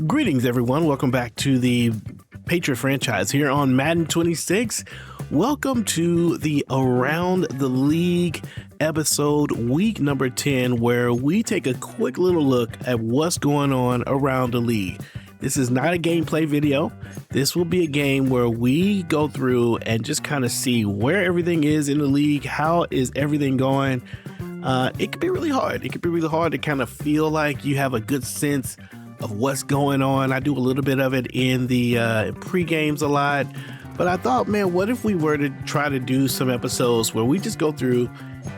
Greetings, everyone. Welcome back to the Patriot franchise here on Madden 26. Welcome to the Around the League episode, week number 10, where we take a quick little look at what's going on around the league. This is not a gameplay video. This will be a game where we go through and just kind of see where everything is in the league. How is everything going? It could be really hard. It could be really hard to kind of feel like you have a good sense of what's going on. I do a little bit of it in the pre-games a lot, but I thought, man, what if we were to try to do some episodes where we just go through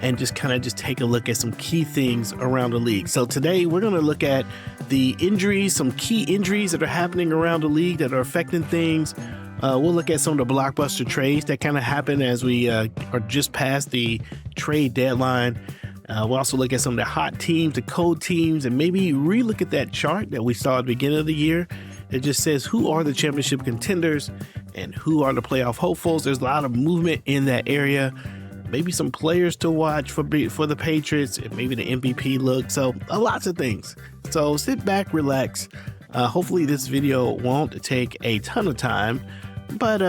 and just take a look at some key things around the league. So today we're going to look at the injuries, some key injuries that are happening around the league that are affecting things. We'll look at some of the blockbuster trades that kind of happen as we are just past the trade deadline. We'll also look at some of the hot teams, the cold teams, and maybe relook at that chart that we saw at the beginning of the year. It just says who are the championship contenders and who are the playoff hopefuls. There's a lot of movement in that area. Maybe some players to watch for the Patriots, and maybe the MVP look. So lots of things. So sit back, relax. Hopefully this video won't take a ton of time, but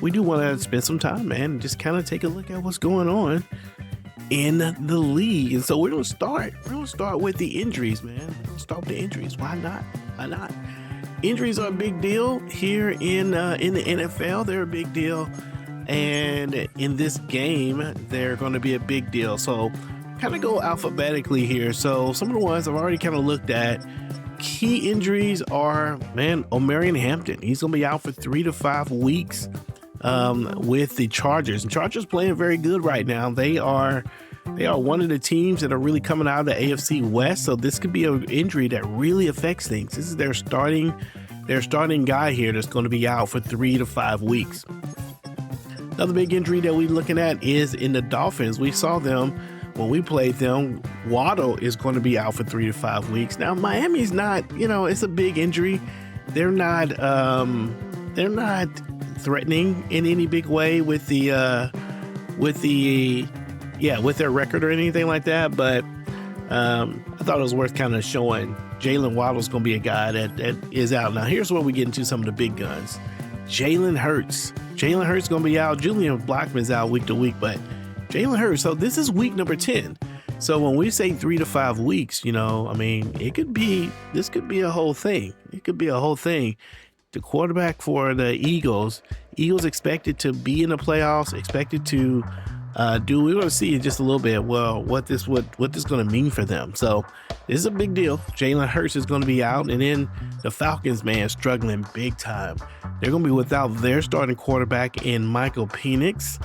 we do want to spend some time, man, and just kind of take a look at what's going on in the league. And so we're gonna start with the injuries, man. We'll start with the injuries. Why not? Injuries are a big deal here in the NFL. They're a big deal, and in this game they're going to be a big deal. So kind of go alphabetically here. So some of the ones I've already kind of looked at. Key injuries are, man, Omarion Hampton. He's gonna be out for 3 to 5 weeks with the Chargers. And Chargers playing very good right now. They are one of the teams that are really coming out of the AFC West. So this could be an injury that really affects things. This is their starting guy here that's going to be out for 3 to 5 weeks. Another big injury that we're looking at is in the Dolphins. We saw them when we played them. Waddle is going to be out for 3 to 5 weeks. Now Miami's not, it's a big injury. They're not threatening in any big way with their record or anything like that, but I thought it was worth kind of showing Jalen Waddle's going to be a guy that is out. Now here's where we get into some of the big guns. Jalen Hurts going to be out. Julian Blackmon's out week to week, but Jalen Hurts. So this is week number 10. So when we say 3 to 5 weeks, this could be a whole thing. It could be a whole thing. The quarterback for the Eagles expected to be in the playoffs, expected to we're going to see in just a little bit, what this going to mean for them. So this is a big deal. Jalen Hurts is going to be out, and then the Falcons, man, struggling big time. They're going to be without their starting quarterback in Michael Penix,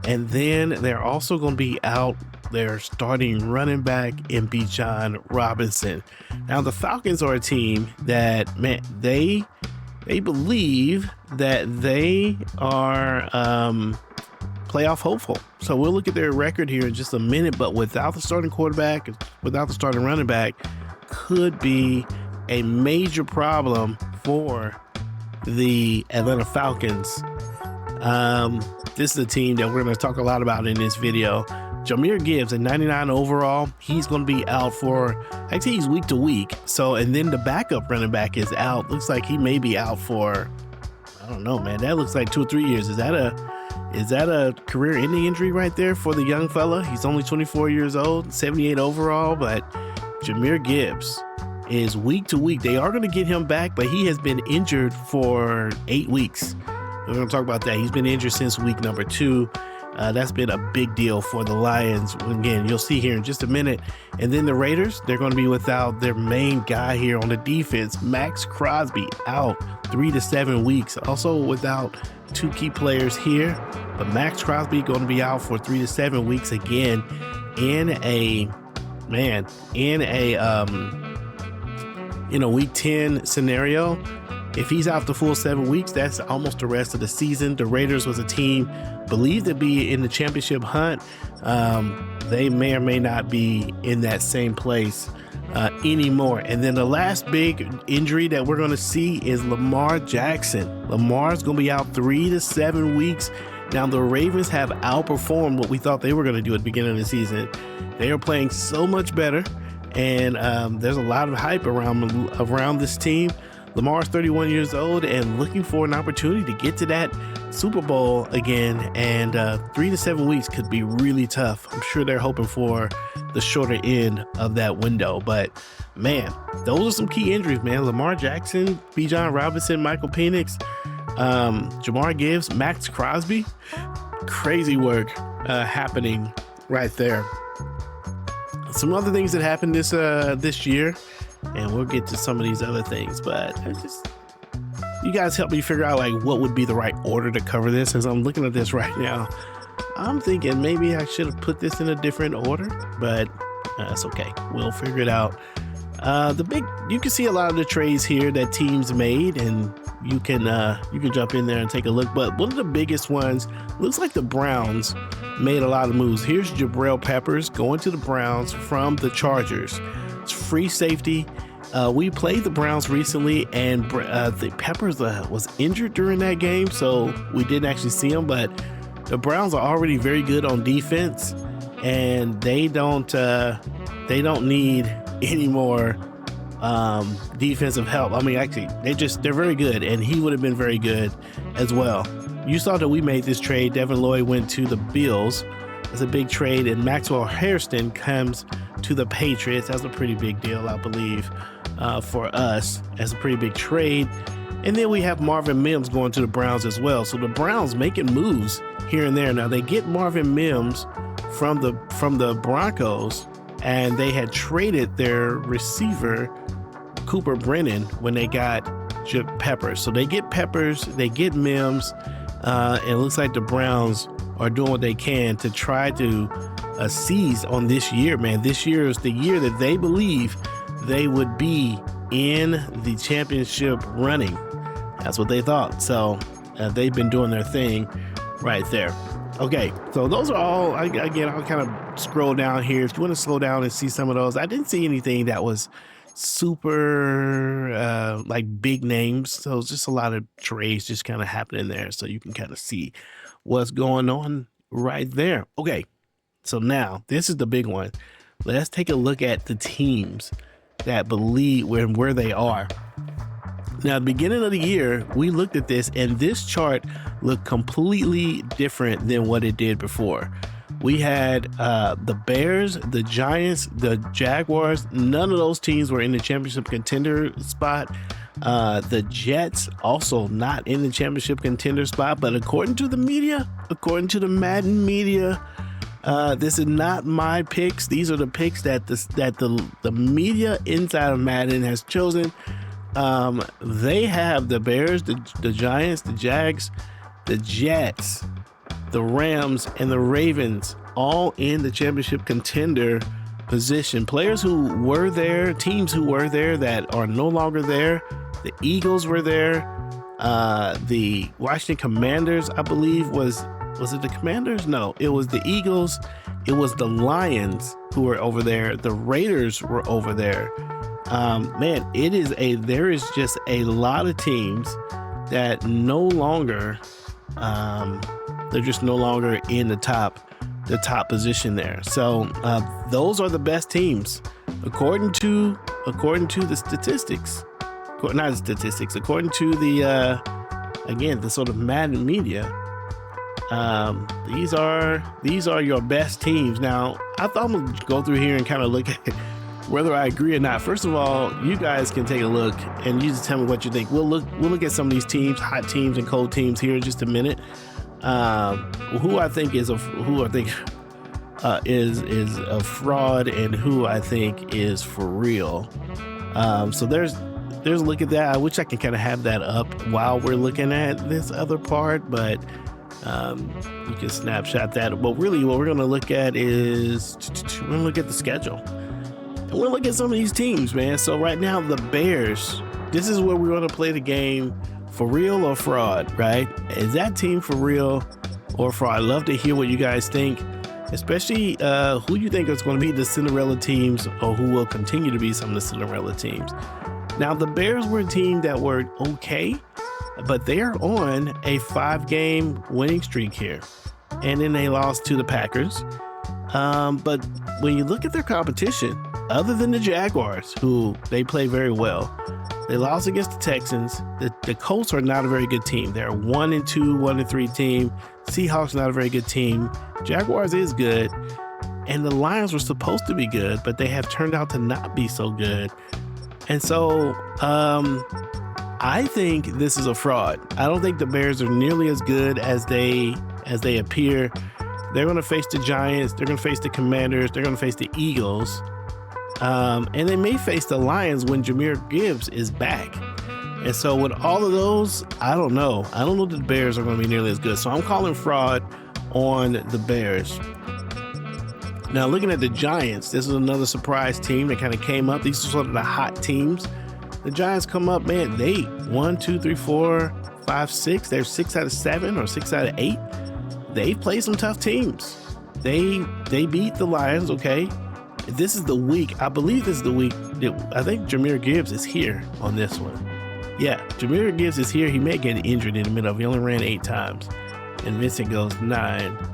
and then they're also going to be out their starting running back in Bijan Robinson. Now the Falcons are a team that, man, they believe that they are playoff hopeful. So we'll look at their record here in just a minute, but without the starting quarterback, without the starting running back, could be a major problem for the Atlanta Falcons. This is a team that we're going to talk a lot about in this video. Jahmyr Gibbs at 99 overall. He's going to be out for, actually he's week to week. So, and then the backup running back is out. Looks like he may be out for, I don't know, man. That looks like 2 or 3 years. Is that a career-ending injury right there for the young fella? He's only 24 years old, 78 overall, but Jahmyr Gibbs is week to week. They are going to get him back, but he has been injured for 8 weeks. We're going to talk about that. He's been injured since week number 2. That's been a big deal for the Lions. Again, you'll see here in just a minute. And then the Raiders, they're going to be without their main guy here on the defense, Max Crosby, out 3 to 7 weeks. Also without 2 key players here, but Max Crosby going to be out for 3 to 7 weeks again in a week 10 scenario. If he's out the full 7 weeks, that's almost the rest of the season. The Raiders was a team believed to be in the championship hunt. They may or may not be in that same place anymore. And then the last big injury that we're going to see is Lamar Jackson. Lamar's going to be out 3 to 7 weeks. Now, the Ravens have outperformed what we thought they were going to do at the beginning of the season. They are playing so much better, and there's a lot of hype around this team. Lamar's 31 years old and looking for an opportunity to get to that Super Bowl again. And 3 to 7 weeks could be really tough. I'm sure they're hoping for the shorter end of that window. But man, those are some key injuries, man. Lamar Jackson, Bijan Robinson, Michael Penix, Jamar Gibbs, Max Crosby. Crazy work happening right there. Some other things that happened this year, and we'll get to some of these other things, but you guys help me figure out like what would be the right order to cover this. As I'm looking at this right now, I'm thinking maybe I should have put this in a different order, but that's okay. We'll figure it out. You can see a lot of the trades here that teams made, and you can jump in there and take a look. But one of the biggest ones looks like the Browns made a lot of moves. Here's Jabril Peppers going to the Browns from the Chargers. It's free safety. We played the Browns recently, and the Peppers was injured during that game, so we didn't actually see him. But the Browns are already very good on defense, and they don't need any more defensive help. I mean, actually, they're very good, and he would have been very good as well. You saw that we made this trade. Devin Lloyd went to the Bills. It's a big trade, and Maxwell Hairston comes to the Patriots. That's a pretty big deal, I believe, for us. That's a pretty big trade. And then we have Marvin Mims going to the Browns as well. So the Browns making moves here and there. Now they get Marvin Mims from the Broncos, and they had traded their receiver Cooper Brennan when they got Peppers. So they get Peppers, they get Mims, and it looks like the Browns are doing what they can to try to seize on this year, man. This year is the year that they believe they would be in the championship running. That's what they thought. So they've been doing their thing right there. Okay, so those are all, again, I'll kind of scroll down here. If you want to slow down and see some of those, I didn't see anything that was super like big names. So it's just a lot of trades just kind of happening there. So you can kind of see what's going on right there. Okay, so now this is the big one. Let's take a look at the teams that believe where they are. Now, at the beginning of the year, we looked at this, and this chart looked completely different than what it did before. We had the Bears, the Giants, the Jaguars. None of those teams were in the championship contender spot. The Jets also not in the championship contender spot. But according to the media, according to the Madden media, this is not my picks. These are the picks that the media inside of Madden has chosen. They have the Bears, the Giants, the Jags, the Jets, the Rams, and the Ravens all in the championship contender position. Players who were there, teams who were there that are no longer there. The Eagles were there. The Washington Commanders, I believe, was it the Commanders? No, it was the Eagles. It was the Lions who were over there. The Raiders were over there. Man, there is just a lot of teams that no longer, they're just no longer in the top position there. So those are the best teams according to the statistics. Not the statistics, according to the sort of Madden media. These are your best teams. Now, I thought I'm gonna go through here and kind of look at whether I agree or not. First of all, you guys can take a look and you just tell me what you think. We'll look at some of these teams, hot teams and cold teams here in just a minute. Who I think is a fraud and who I think is for real. So there's a look at that. I wish I could kind of have that up while we're looking at this other part, but you can snapshot that. But really what we're going to look at is we're going to look at the schedule. And we're going to look at some of these teams, man. So right now, the Bears, this is where we're going to play the game, for real or fraud, right? Is that team for real or fraud? I'd love to hear what you guys think, especially who you think is going to be the Cinderella teams or who will continue to be some of the Cinderella teams. Now, the Bears were a team that were okay, but they are on a 5-game winning streak here. And then they lost to the Packers. But when you look at their competition, other than the Jaguars, who they play very well, They lost against the Texans. The Colts are not a very good team. They're a 1-2, 1-3 team. Seahawks not a very good team. Jaguars is good. And the Lions were supposed to be good, but they have turned out to not be so good. And so I think this is a fraud. I don't think the Bears are nearly as good as they appear. They're going to face the Giants. They're going to face the Commanders. They're going to face the Eagles. And they may face the Lions when Jahmyr Gibbs is back. And so with all of those, I don't know. I don't know that the Bears are going to be nearly as good. So I'm calling fraud on the Bears. Now, looking at the Giants, this is another surprise team that kind of came up. These are sort of the hot teams. The Giants come up, man, they 1, 2, 3, 4, 5, 6. They're 6 out of 7 or 6 out of 8. They've played some tough teams. They beat the Lions, okay? This is the week. I believe this is the week. I think Jahmyr Gibbs is here on this one. Yeah, Jahmyr Gibbs is here. He may get injured in the middle. He only ran 8 times. And Vincent goes 9.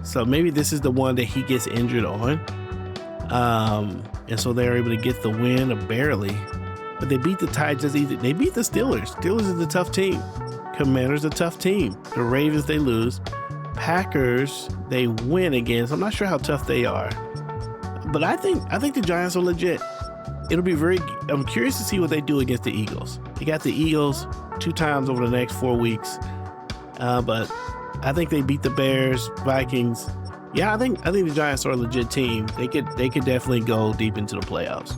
So maybe this is the one that he gets injured on. And so they're able to get the win barely. But they beat the Titans easy. They beat the Steelers. Steelers is a tough team. Commanders a tough team. The Ravens, they lose. Packers, they win again. So I'm not sure how tough they are. But I think the Giants are legit. I'm curious to see what they do against the Eagles. They got the Eagles 2 times over the next 4 weeks. But I think they beat the Bears, Vikings. Yeah, I think the Giants are a legit team. They could definitely go deep into the playoffs.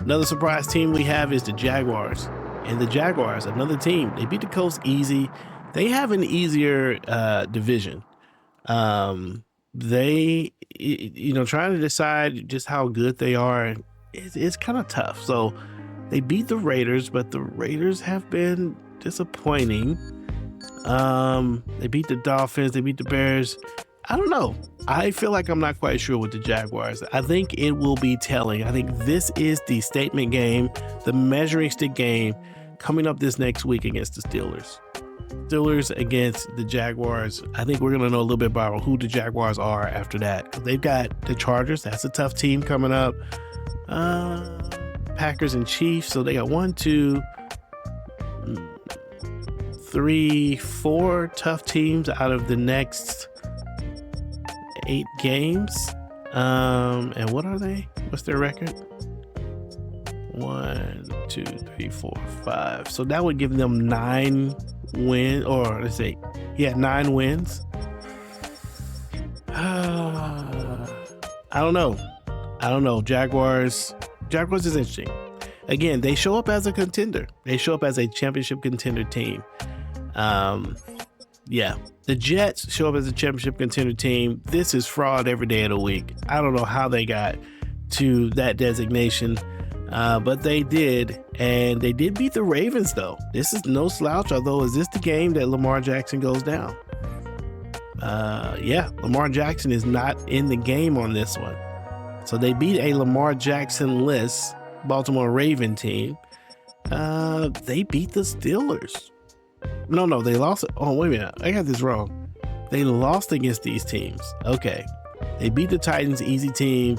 Another surprise team we have is the Jaguars. And the Jaguars, another team, they beat the Colts easy. They have an easier division. They, trying to decide just how good they are, it's kind of tough. So they beat the Raiders, but the Raiders have been disappointing. They beat the Dolphins, they beat the Bears. I don't know. I feel like I'm not quite sure with the Jaguars. I think it will be telling. I think this is the statement game, the measuring stick game coming up this next week against the Steelers. Steelers against the Jaguars. I think we're going to know a little bit about who the Jaguars are after that. They've got the Chargers. That's a tough team coming up. Packers and Chiefs. So they got 1, 2, 3, 4 tough teams out of the next 8 games. And what are they? What's their record? 1, 2, 3, 4, 5. So that would give them 9 wins, or let's say, 9 wins. I don't know. Jaguars is interesting. Again, they show up as a contender. They show up as a championship contender team. The Jets show up as a championship contender team. This is fraud every day of the week. I don't know how they got to that designation, but they did. And they did beat the Ravens, though. This is no slouch, although is this the game that Lamar Jackson goes down? Lamar Jackson is not in the game on this one. So they beat a Lamar Jackson-less Baltimore Raven team. They beat the Steelers. No, they lost. Oh, wait a minute. I got this wrong. They lost against these teams. Okay. They beat the Titans, easy team.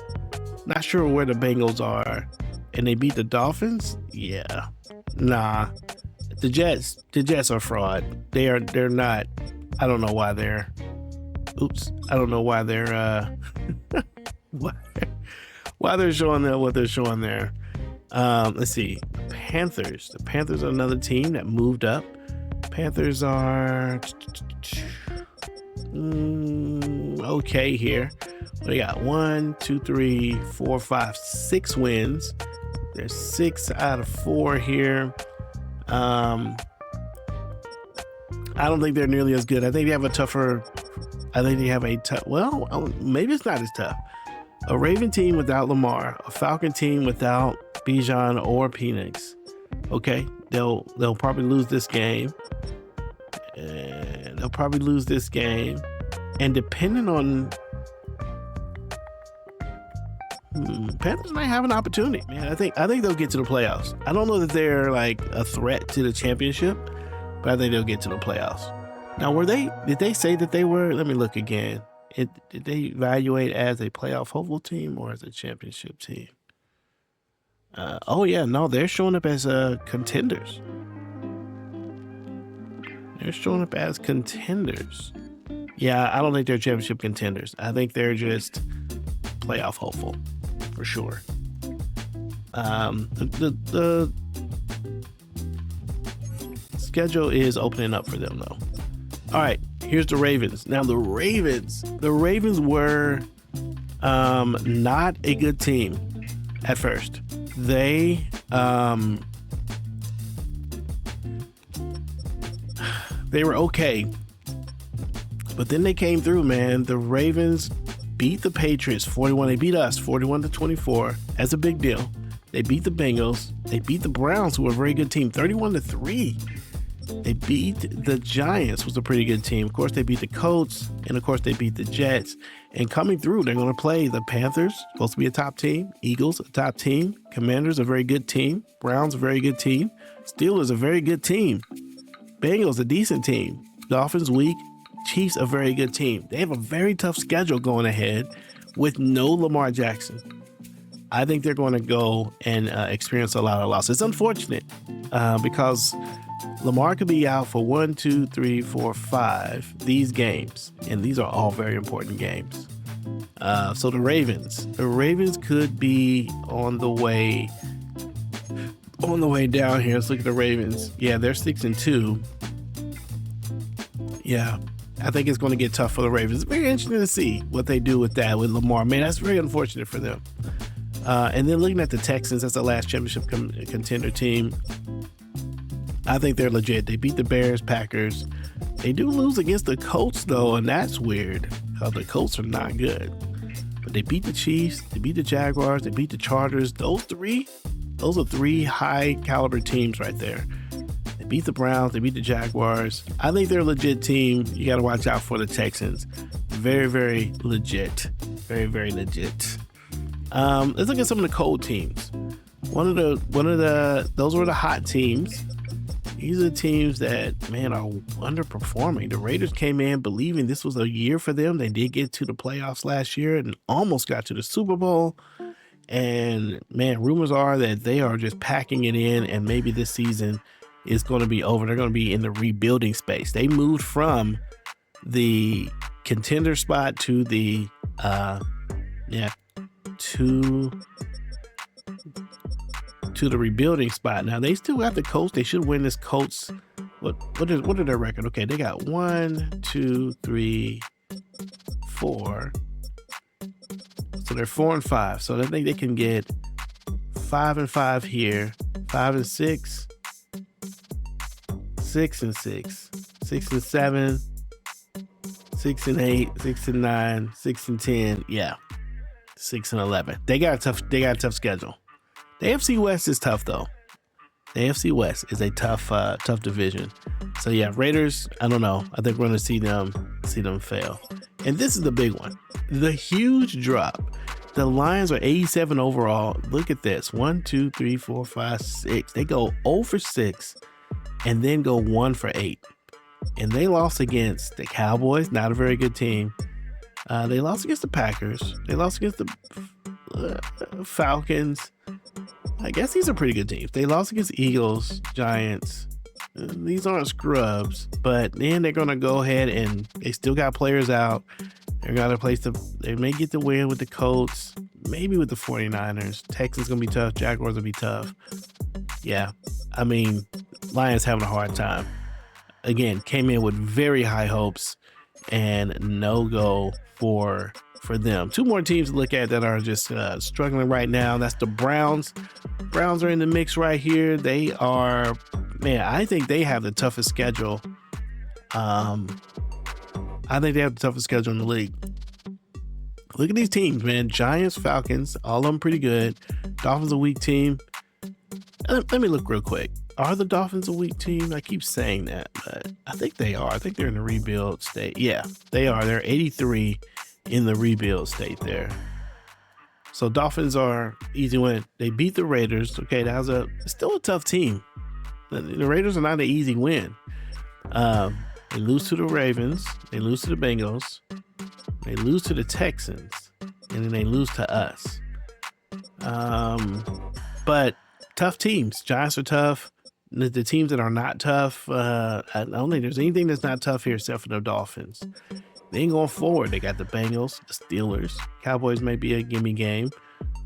Not sure where the Bengals are. And they beat the Dolphins? Yeah. Nah. The Jets are fraud. They're not. I don't know why they're. I don't know why they're why they're showing there what they're showing there. Let's see. Panthers. The Panthers are another team that moved up. Panthers are okay here. We got 1, 2, 3, 4, 5, 6 wins. There's 6 out of 4 here. I don't think they're nearly as good. I think they have a tougher. I think they have a tough. Well, maybe it's not as tough. A Raven team without Lamar, a Falcon team without Bijan or Penix. Okay, they'll probably lose this game. And depending on Panthers might have an opportunity, man. I think they'll get to the playoffs. I don't know that they're like a threat to the championship, but I think they'll get to the playoffs. Now, did they say that they were? Let me look again. Did they evaluate as a playoff hopeful team or as a championship team? Oh yeah, no, they're showing up as contenders. They're showing up as contenders. Yeah, I don't think they're championship contenders. I think they're just playoff hopeful for sure. The schedule is opening up for them though. All right, here's the Ravens. Now the Ravens were not a good team at first. They were okay, but then they came through, man. The Ravens beat the Patriots 41. They beat us 41-24. That's a big deal. They beat the Bengals. They beat the Browns, who are a very good team, 31-3. They beat the Giants, was a pretty good team. Of course, they beat the Colts, and of course, they beat the Jets. And coming through, they're going to play the Panthers, supposed to be a top team. Eagles, a top team. Commanders, a very good team. Browns, a very good team. Steelers, a very good team. Bengals, a decent team. Dolphins, weak. Chiefs, a very good team. They have a very tough schedule going ahead with no Lamar Jackson. I think they're going to go and experience a lot of loss. It's unfortunate because Lamar could be out for 1, 2, 3, 4, 5 these games, and these are all very important games. So the Ravens could be on the way down here. Let's look at the Ravens. Yeah, they're 6-2. Yeah, I think it's going to get tough for the Ravens. It's very interesting to see what they do with that with Lamar. Man, that's very unfortunate for them. And then looking at the Texans, that's the last championship contender team. I think they're legit. They beat the Bears, Packers. They do lose against the Colts, though, and that's weird. The Colts are not good. But they beat the Chiefs, they beat the Jaguars, they beat the Chargers. Those are three high-caliber teams right there. They beat the Browns, they beat the Jaguars. I think they're a legit team. You got to watch out for the Texans. Very, very legit. Very, very legit. Let's look at some of the cold teams. Those were the hot teams. These are the teams that, man, are underperforming. The Raiders came in believing this was a year for them. They did get to the playoffs last year and almost got to the Super Bowl. And, man, rumors are that they are just packing it in, and maybe this season is going to be over. They're going to be in the rebuilding space. They moved from the contender spot to the, to the rebuilding spot. Now they still got the Colts. They should win this Colts. What are their record? Okay, they got 1, 2, 3, 4. So they're 4-5. So I think they can get 5-5 here, 5-6, 6-6, 6-7, 6-8, 6-9, 6-10. Yeah, 6-11. They got a tough schedule. The AFC West is tough though. The AFC West is a tough division. So yeah, Raiders, I don't know. I think we're going to see them fail. And this is the big one. The huge drop. The Lions are 87 overall. Look at this. 1, 2, 3, 4, 5, 6. They go 0-6 and then go 1-8. And they lost against the Cowboys, not a very good team. They lost against the Packers. They lost against the Falcons. I guess these are pretty good teams. They lost against Eagles, Giants. These aren't scrubs, but then they're going to go ahead and they still got players out. They're going to they may get the win with the Colts, maybe with the 49ers. Texans going to be tough. Jaguars will be tough. Yeah, I mean, Lions having a hard time. Again, came in with very high hopes and no go for them. Two more teams to look at that are just struggling right now. That's the Browns. Browns are in the mix right here. They are, man, I think they have the toughest schedule. I think they have the toughest schedule in the league. Look at these teams, man. Giants, Falcons, all of them pretty good. Dolphins a weak team. Let me look real quick. Are the Dolphins a weak team? I keep saying that, but I think they are. I think they're in the rebuild state. Yeah, they are. They're 83 in the rebuild state there. So Dolphins are easy win. They beat the Raiders. Okay, that was still a tough team. The Raiders are not an easy win. They lose to the Ravens. They lose to the Bengals. They lose to the Texans. And then they lose to us. But tough teams. Giants are tough. The teams that are not tough, I don't think there's anything that's not tough here except for the Dolphins. Then going forward, they got the Bengals, the Steelers. Cowboys may be a gimme game.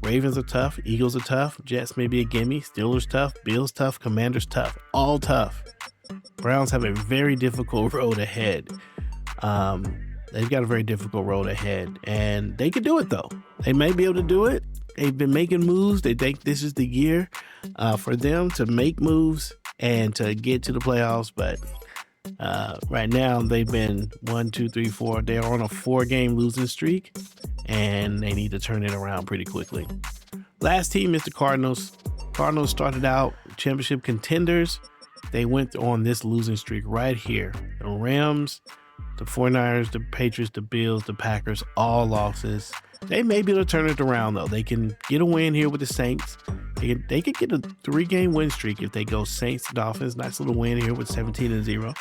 Ravens are tough. Eagles are tough. Jets may be a gimme. Steelers tough. Bills tough. Commanders tough. All tough. Browns have a very difficult road ahead. They've got a very difficult road ahead, and they could do it though. They may be able to do it. They've been making moves. They think this is the year for them to make moves and to get to the playoffs. But right now they've been 1, 2, 3, 4. They're on a 4-game losing streak, and they need to turn it around pretty quickly. Last team is the Cardinals. Cardinals started out championship contenders. They went on this losing streak right here. The Rams, the 49ers, the Patriots, the Bills, the Packers, all losses. They may be able to turn it around, though. They can get a win here with the Saints. They could get a 3-game win streak if they go Saints, Dolphins. Nice little win here with 17-0.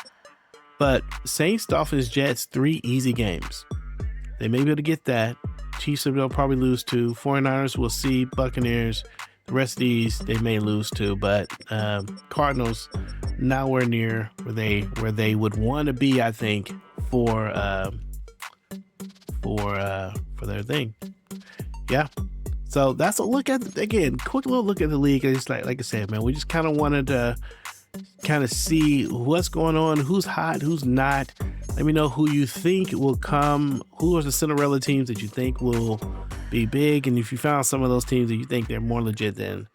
But Saints, Dolphins, Jets, 3 easy games. They may be able to get that. Chiefs, they'll probably lose to. 49ers, we'll see. Buccaneers, the rest of these, they may lose to. But Cardinals, nowhere near where they would want to be, I think, for their thing. Yeah. So that's a look at, again, quick little look at the league. It's like I said, man, we just kind of wanted to kind of see what's going on, who's hot, who's not. Let me know who you think will come, who are the Cinderella teams that you think will be big. And if you found some of those teams that you think they're more legit than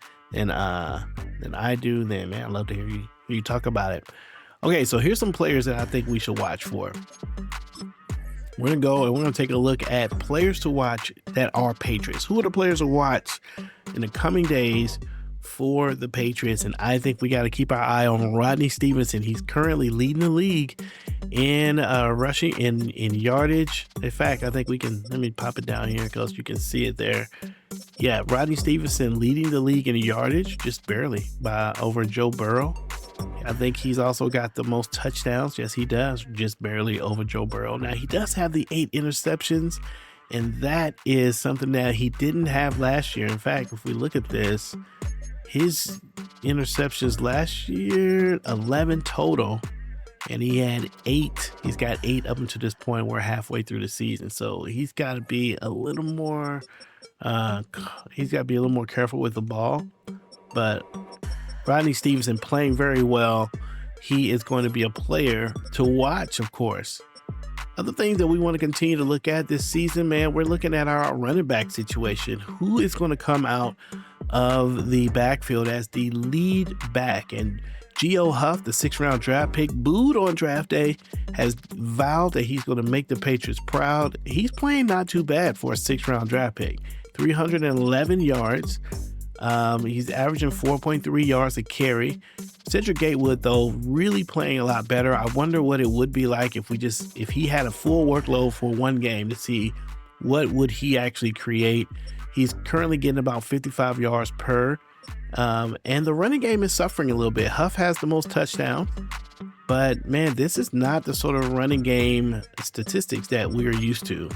I do, then man, I'd love to hear you talk about it. Okay, so here's some players that I think we should watch for. We're going to go and we're going to take a look at players to watch that are Patriots. Who are the players to watch in the coming days for the Patriots? And I think we got to keep our eye on Rodney Stevenson. He's currently leading the league in rushing, in yardage. In fact, I think we can, let me pop it down here because you can see it there. Yeah, Rodney Stevenson leading the league in yardage, just barely, over Joe Burrow. I think he's also got the most touchdowns. Yes, he does, just barely over Joe Burrow. Now, he does have the 8 interceptions, and that is something that he didn't have last year. In fact, if we look at this, his interceptions last year, 11 total, and he had 8. He's got 8 up until this point. We're halfway through the season, so he's got to be a little more. He's got to be a little more careful with the ball, but Rodney Stevenson playing very well. He is going to be a player to watch, of course. Other things that we want to continue to look at this season, man, we're looking at our running back situation. Who is going to come out of the backfield as the lead back? And Geo Huff, the 6th-round draft pick, booed on draft day, has vowed that he's going to make the Patriots proud. He's playing not too bad for a 6th-round draft pick. 311 yards. He's averaging 4.3 yards a carry. Cedric Gatewood, though, really playing a lot better. I wonder what it would be like if he had a full workload for one game to see what would he actually create. He's currently getting about 55 yards per. And the running game is suffering a little bit. Huff has the most touchdowns, but man, this is not the sort of running game statistics that we're used to.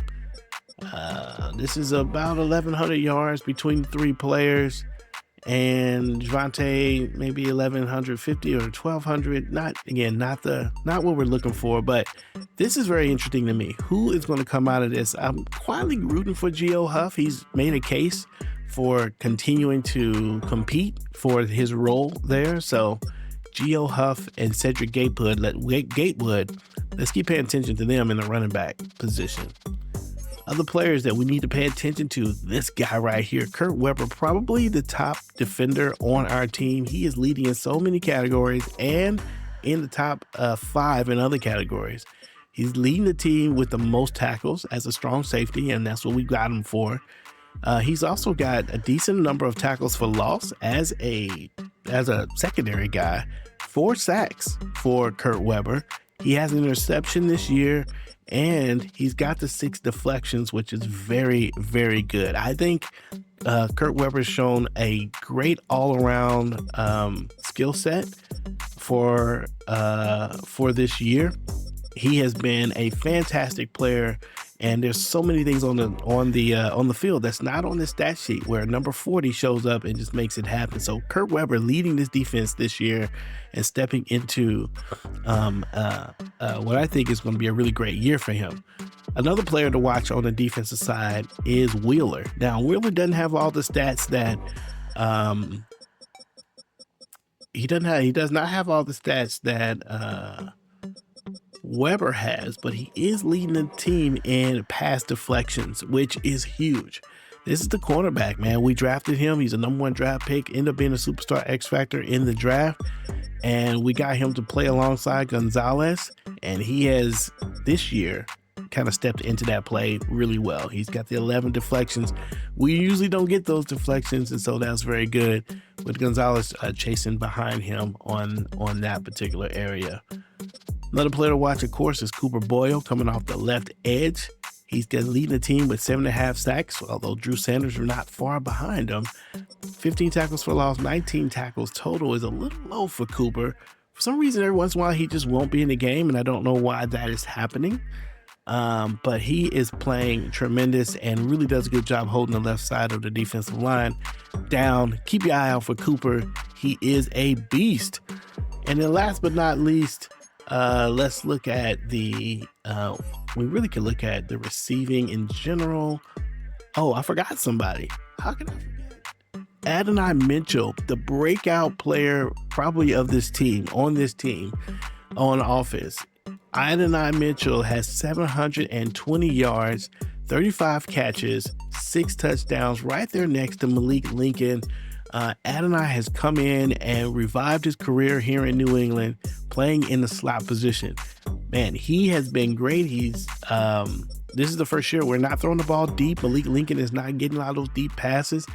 This is about 1,100 yards between 3 players, and Javonte maybe 1,150 or 1,200. Not what we're looking for, but this is very interesting to me. Who is going to come out of this? I'm quietly rooting for Geo Huff. He's made a case for continuing to compete for his role there. So Geo Huff and Cedric Gatewood, let's keep paying attention to them in the running back position. Other players that we need to pay attention to, this guy right here, Kurt Weber, probably the top defender on our team. He is leading in so many categories and in the top 5 in other categories. He's leading the team with the most tackles as a strong safety, and that's what we got him for. He's also got a decent number of tackles for loss as a secondary guy. 4 sacks for Kurt Weber. He has an interception this year, and he's got the 6 deflections, which is very, very good. I think Kurt Weber's shown a great all-around skill set for this year. He has been a fantastic player And there's so many things on the field that's not on the stat sheet where number 40 shows up and just makes it happen. So Kurt Weber leading this defense this year and stepping into what I think is going to be a really great year for him. Another player to watch on the defensive side is Wheeler. Now, Wheeler doesn't have all the stats that he does not have all the stats that Weber has, but he is leading the team in pass deflections, which is huge. This is the cornerback, man. We drafted him. He's a #1 draft pick, ended up being a superstar X factor in the draft, and we got him to play alongside Gonzalez, and he has this year kind of stepped into that play really well. He's got the 11 deflections. We usually don't get those deflections, and so that's very good with Gonzalez chasing behind him on that particular area. Another player to watch, of course, is Cooper Boyle coming off the left edge. He's leading the team with 7.5 sacks, although Drew Sanders are not far behind him. 15 tackles for loss, 19 tackles total is a little low for Cooper. For some reason, every once in a while, he just won't be in the game, and I don't know why that is happening. But he is playing tremendous and really does a good job holding the left side of the defensive line down. Keep your eye out for Cooper. He is a beast. And then last but not least, let's look at we really could look at the receiving in general. Oh, I forgot somebody. How can I forget? Adonai Mitchell, the breakout player probably of this team, on offense. Adonai Mitchell has 720 yards, 35 catches, 6 touchdowns, right there next to Malik Lincoln. Adonai has come in and revived his career here in New England, playing in the slot position. Man, he has been great. This is the first year we're not throwing the ball deep. Malik Lincoln is not getting a lot of those deep passes.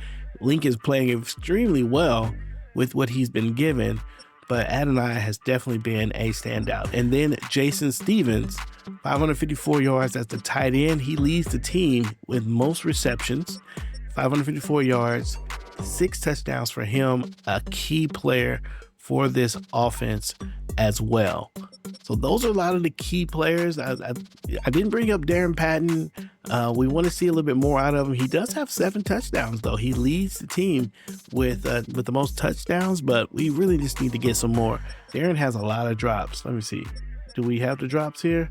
Lincoln's playing extremely well with what he's been given, but Adonai has definitely been a standout. And then Jason Stevens, 554 yards as the tight end. He leads the team with most receptions, 554 yards, 6 touchdowns for him, a key player for this offense as well. So those are a lot of the key players. I didn't bring up Darren Patton. We want to see a little bit more out of him. He does have 7 touchdowns, though. He leads the team with the most touchdowns, but we really just need to get some more. Darren has a lot of drops. Let me see. Do we have the drops here?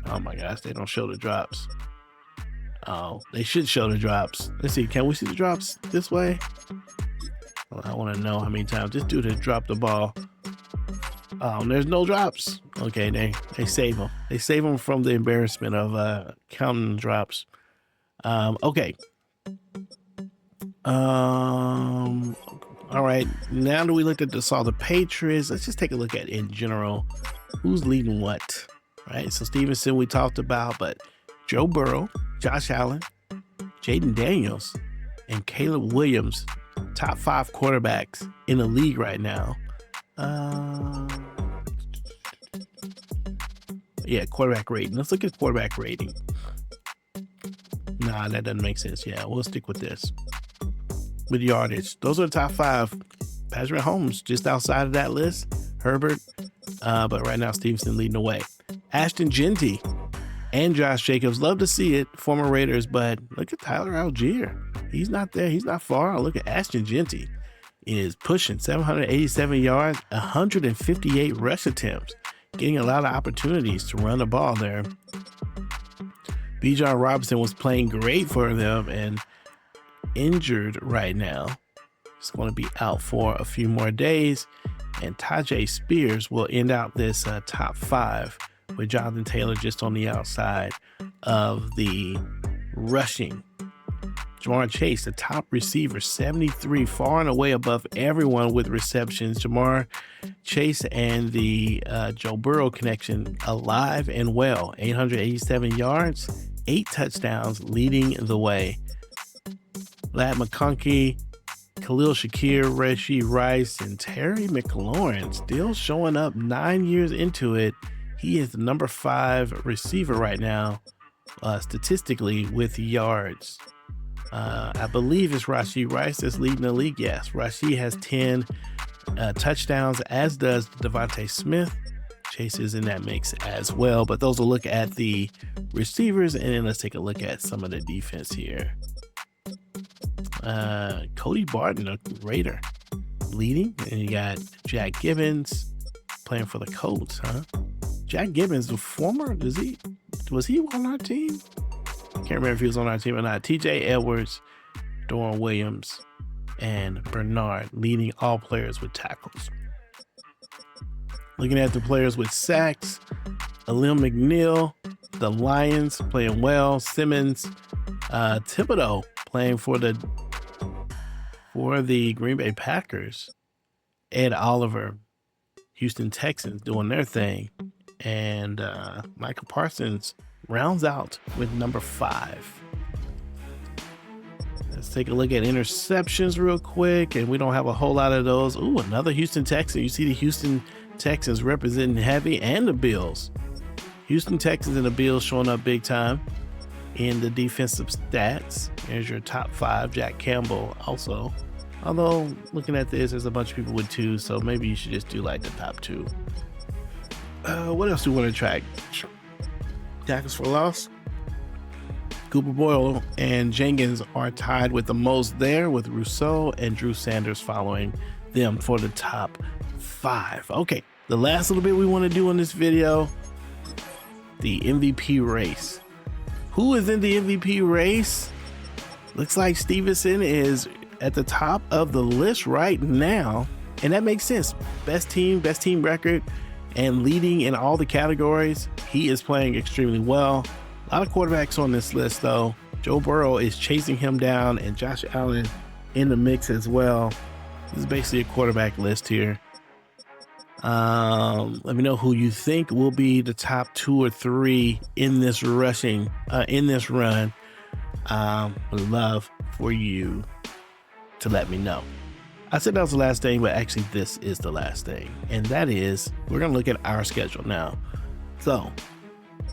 Oh my gosh, they don't show the drops. Oh, they should show the drops. Let's see. Can we see the drops this way? Well, I want to know how many times this dude has dropped the ball. There's no drops. Okay, they save them. They save them from the embarrassment of counting drops. Okay. All right. Now that we looked at the Patriots, let's just take a look at in general who's leading what. Right. So Stevenson we talked about, but Joe Burrow, Josh Allen, Jaden Daniels, and Caleb Williams, top 5 quarterbacks in the league right now. Yeah, quarterback rating. Let's look at quarterback rating. Nah, that doesn't make sense. Yeah, we'll stick with this. With yardage, those are the top 5. Patrick Mahomes just outside of that list. Herbert, but right now Stevenson leading the way. Ashton Genty and Josh Jacobs, love to see it, former Raiders, but look at Tyler Algier. He's not there. He's not far. Look at Ashton Genty is pushing 787 yards, 158 rush attempts, getting a lot of opportunities to run the ball there. Bijan Robinson was playing great for them and injured right now. He's going to be out for a few more days. And Tajay Spears will end out this top 5 with Jonathan Taylor just on the outside of the rushing. Jamar Chase, the top receiver, 73, far and away above everyone with receptions. Jamar Chase and the Joe Burrow connection alive and well. 887 yards, 8 touchdowns, leading the way. Ladd McConkey, Khalil Shakir, Rashee Rice, and Terry McLaurin still showing up 9 years into it. He is the number 5 receiver right now, statistically, with yards. I believe it's Rashee Rice that's leading the league. Yes, Rashee has 10 touchdowns, as does Devontae Smith. Chase is in that mix as well. But those will look at the receivers, and then let's take a look at some of the defense here. Cody Barton, a Raider, leading, and you got Jack Gibbons playing for the Colts, huh? Jack Gibbons, the former, was he on our team? Can't remember if he was on our team or not. TJ Edwards, Doran Williams, and Bernard leading all players with tackles. Looking at the players with sacks, Alim McNeil, the Lions playing well. Simmons, Thibodeau playing for the Green Bay Packers. Ed Oliver, Houston Texans doing their thing. And Michael Parsons rounds out with number 5. Let's take a look at interceptions real quick, and we don't have a whole lot of those. Ooh, another Houston Texan. You see the Houston Texans representing heavy, and the Bills. Houston Texans and the Bills showing up big time in the defensive stats. Here's your top 5. Jack Campbell also. Although, looking at this, there's a bunch of people with 2, so maybe you should just do like the top 2. What else do we want to track? Tackles for loss. Cooper Boyle and Jenkins are tied with the most there, with Rousseau and Drew Sanders following them for the top 5. Okay, the last little bit we want to do in this video, the MVP race. Who is in the MVP race? Looks like Stevenson is at the top of the list right now, and that makes sense. Best team record, and leading in all the categories. He is playing extremely well. A lot of quarterbacks on this list, though. Joe Burrow is chasing him down, and Josh Allen in the mix as well. This is basically a quarterback list here. Let me know who you think will be the top 2 or 3 in this run. Would love for you to let me know. I said that was the last thing, but actually this is the last thing. And that is, we're going to look at our schedule now. So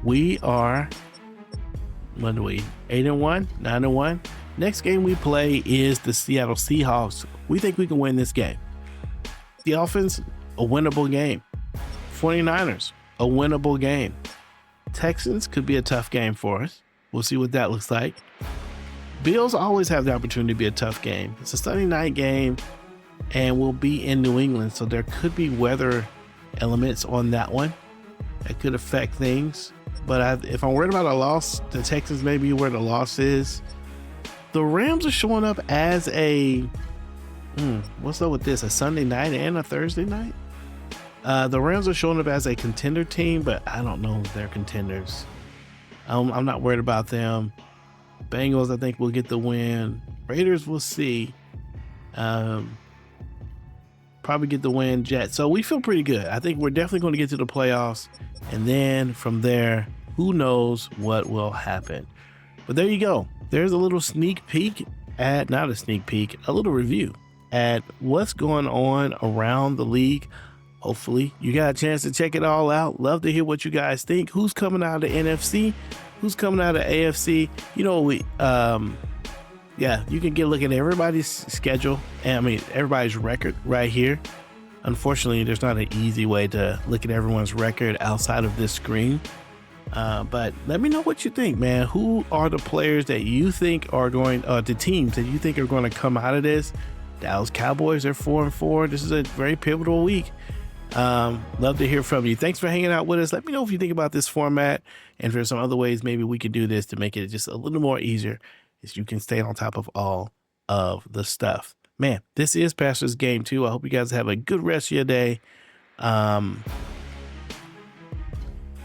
we are, 8-1, 9-1. Next game we play is the Seattle Seahawks. We think we can win this game. The offense, a winnable game. 49ers, a winnable game. Texans could be a tough game for us. We'll see what that looks like. Bills always have the opportunity to be a tough game. It's a Sunday night game, and we'll be in New England, so there could be weather elements on that one that could affect things. But if I'm worried about a loss, the Texans may be where the loss is. The Rams are showing up as a what's up with this? A Sunday night and a Thursday night? The Rams are showing up as a contender team, but I don't know if they're contenders. I'm not worried about them. Bengals, I think, will get the win. Raiders, we'll see. Probably get the win. Jets. So we feel pretty good. I think we're definitely going to get to the playoffs. And then from there, who knows what will happen. But there you go. There's a little sneak peek a little review at what's going on around the league. Hopefully you got a chance to check it all out. Love to hear what you guys think. Who's coming out of the NFC? Who's coming out of AFC? You know, you can get a look at everybody's schedule. Everybody's record right here. Unfortunately, there's not an easy way to look at everyone's record outside of this screen. But let me know what you think, man. Who are the players that you think are going, the teams that you think are going to come out of this? Dallas Cowboys are 4-4. This is a very pivotal week. Love to hear from you. Thanks for hanging out with us. Let me know if you think about this format, and if there's some other ways maybe we could do this to make it just a little more easier, so you can stay on top of all of the stuff. Man, this is Pastor's Game 2. I hope you guys have a good rest of your day. God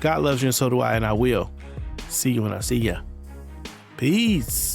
loves you, and so do I, and I will see you when I see you. Peace.